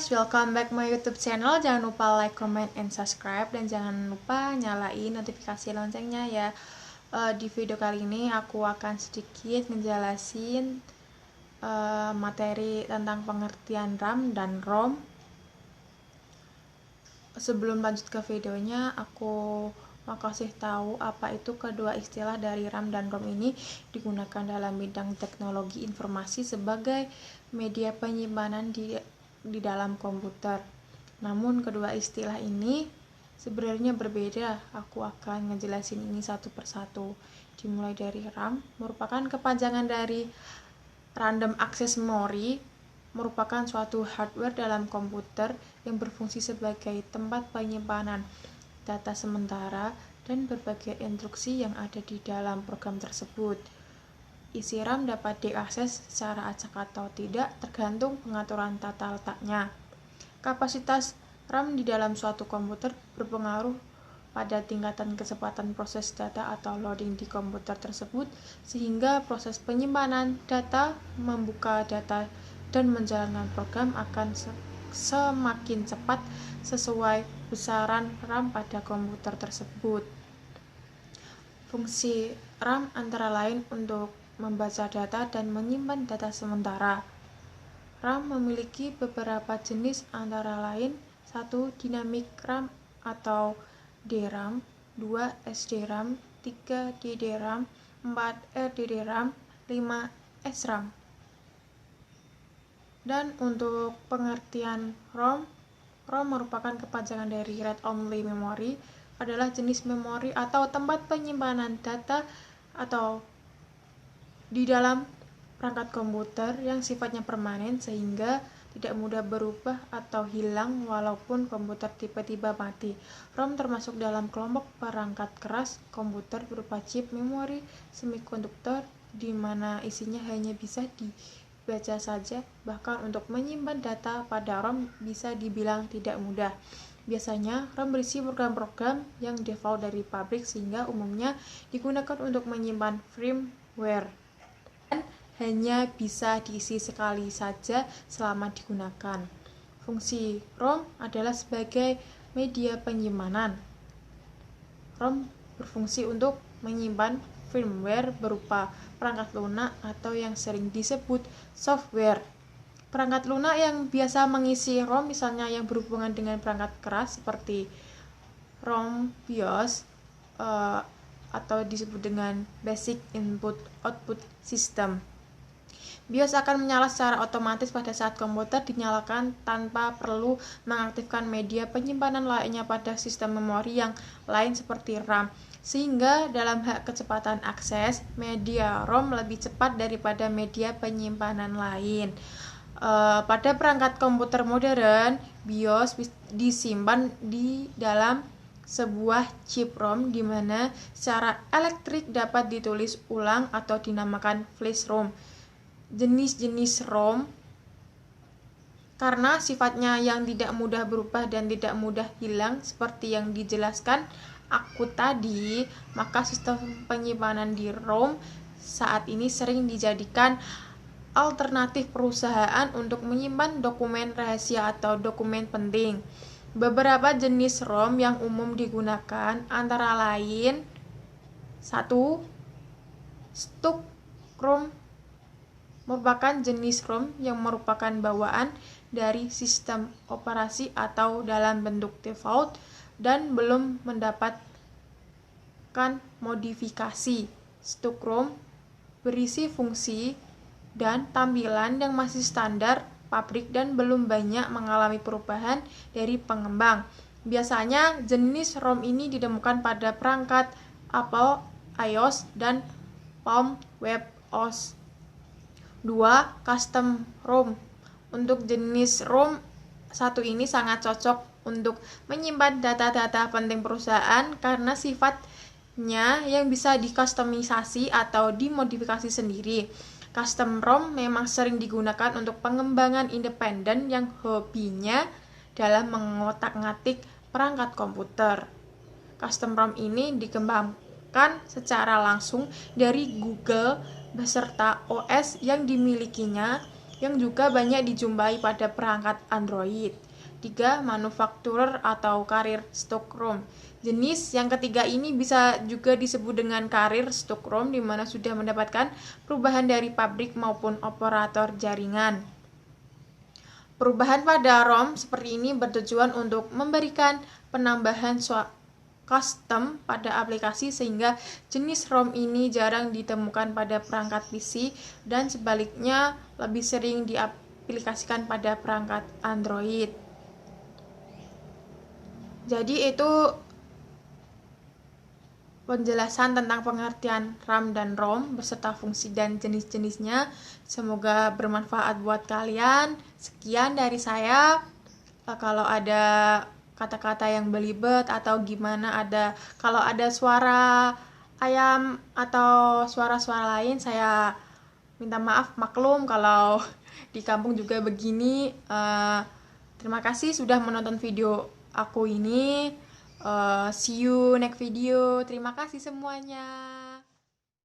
guys, welcome back my YouTube channel. Jangan lupa like, comment, and subscribe, dan jangan lupa nyalain notifikasi loncengnya ya. Di video kali ini aku akan sedikit ngejelasin materi tentang pengertian RAM dan ROM. Sebelum lanjut ke videonya, aku mau kasih tahu apa itu kedua istilah dari RAM dan ROM ini digunakan dalam bidang teknologi informasi sebagai media penyimpanan di dalam komputer. Namun kedua istilah ini sebenarnya berbeda. Aku akan ngejelasin ini satu persatu. Dimulai dari RAM, merupakan kepanjangan dari Random Access Memory, merupakan suatu hardware dalam komputer yang berfungsi sebagai tempat penyimpanan data sementara dan berbagai instruksi yang ada di dalam program tersebut. Isi RAM dapat diakses secara acak atau tidak tergantung pengaturan tata letaknya. Kapasitas RAM di dalam suatu komputer berpengaruh pada tingkatan kecepatan proses data atau loading di komputer tersebut, sehingga proses penyimpanan data, membuka data, dan menjalankan program akan semakin cepat sesuai besaran RAM pada komputer tersebut. Fungsi RAM antara lain untuk membaca data dan menyimpan data sementara. RAM memiliki beberapa jenis antara lain 1. Dynamic RAM atau DRAM, 2. SDRAM, 3. DDRAM, 4. RDDRAM, 5. SRAM. Dan untuk pengertian ROM merupakan kepanjangan dari Read Only Memory, adalah jenis memori atau tempat penyimpanan data atau di dalam perangkat komputer yang sifatnya permanen sehingga tidak mudah berubah atau hilang walaupun komputer tiba-tiba mati. ROM termasuk dalam kelompok perangkat keras komputer berupa chip memori semikonduktor di mana isinya hanya bisa dibaca saja. Bahkan untuk menyimpan data pada ROM bisa dibilang tidak mudah. Biasanya, RAM berisi program-program yang default dari pabrik sehingga umumnya digunakan untuk menyimpan firmware dan hanya bisa diisi sekali saja selama digunakan. Fungsi ROM adalah sebagai media penyimpanan. ROM berfungsi untuk menyimpan firmware berupa perangkat lunak atau yang sering disebut software. Perangkat lunak yang biasa mengisi ROM misalnya yang berhubungan dengan perangkat keras seperti ROM BIOS atau disebut dengan Basic Input Output System. BIOS akan menyala secara otomatis pada saat komputer dinyalakan tanpa perlu mengaktifkan media penyimpanan lainnya pada sistem memori yang lain seperti RAM. Sehingga dalam hal kecepatan akses, media ROM lebih cepat daripada media penyimpanan lain. Pada perangkat komputer modern, BIOS disimpan di dalam sebuah chip ROM di mana secara elektrik dapat ditulis ulang atau dinamakan flash ROM. Jenis-jenis ROM karena sifatnya yang tidak mudah berubah dan tidak mudah hilang seperti yang dijelaskan aku tadi, maka sistem penyimpanan di ROM saat ini sering dijadikan alternatif perusahaan untuk menyimpan dokumen rahasia atau dokumen penting. Beberapa jenis ROM yang umum digunakan antara lain 1. Stuck ROM merupakan jenis ROM yang merupakan bawaan dari sistem operasi atau dalam bentuk default dan belum mendapatkan modifikasi. Stuck ROM berisi fungsi dan tampilan yang masih standar pabrik dan belum banyak mengalami perubahan dari pengembang. Biasanya jenis ROM ini ditemukan pada perangkat Apple iOS dan Palm webOS. 2. Custom ROM. Untuk jenis ROM satu ini sangat cocok untuk menyimpan data-data penting perusahaan karena sifatnya yang bisa dikustomisasi atau dimodifikasi sendiri. Custom ROM memang sering digunakan untuk pengembangan independen yang hobinya dalam mengotak-ngatik perangkat komputer. Custom ROM ini dikembangkan secara langsung dari Google beserta OS yang dimilikinya yang juga banyak dijumpai pada perangkat Android. 3. Manufakturer atau karir stok ROM. Jenis yang ketiga ini bisa juga disebut dengan karir stok ROM, di mana sudah mendapatkan perubahan dari pabrik maupun operator jaringan. Perubahan pada ROM seperti ini bertujuan untuk memberikan penambahan custom pada aplikasi sehingga jenis ROM ini jarang ditemukan pada perangkat PC dan sebaliknya lebih sering diaplikasikan pada perangkat Android. Jadi itu penjelasan tentang pengertian RAM dan ROM beserta fungsi dan jenis-jenisnya. Semoga bermanfaat buat kalian. Sekian dari saya. Kalau ada kata-kata yang belibet atau gimana, kalau ada suara ayam atau suara-suara lain, saya minta maaf, maklum kalau di kampung juga begini. Terima kasih sudah menonton video aku ini. See you next video. Terima kasih semuanya.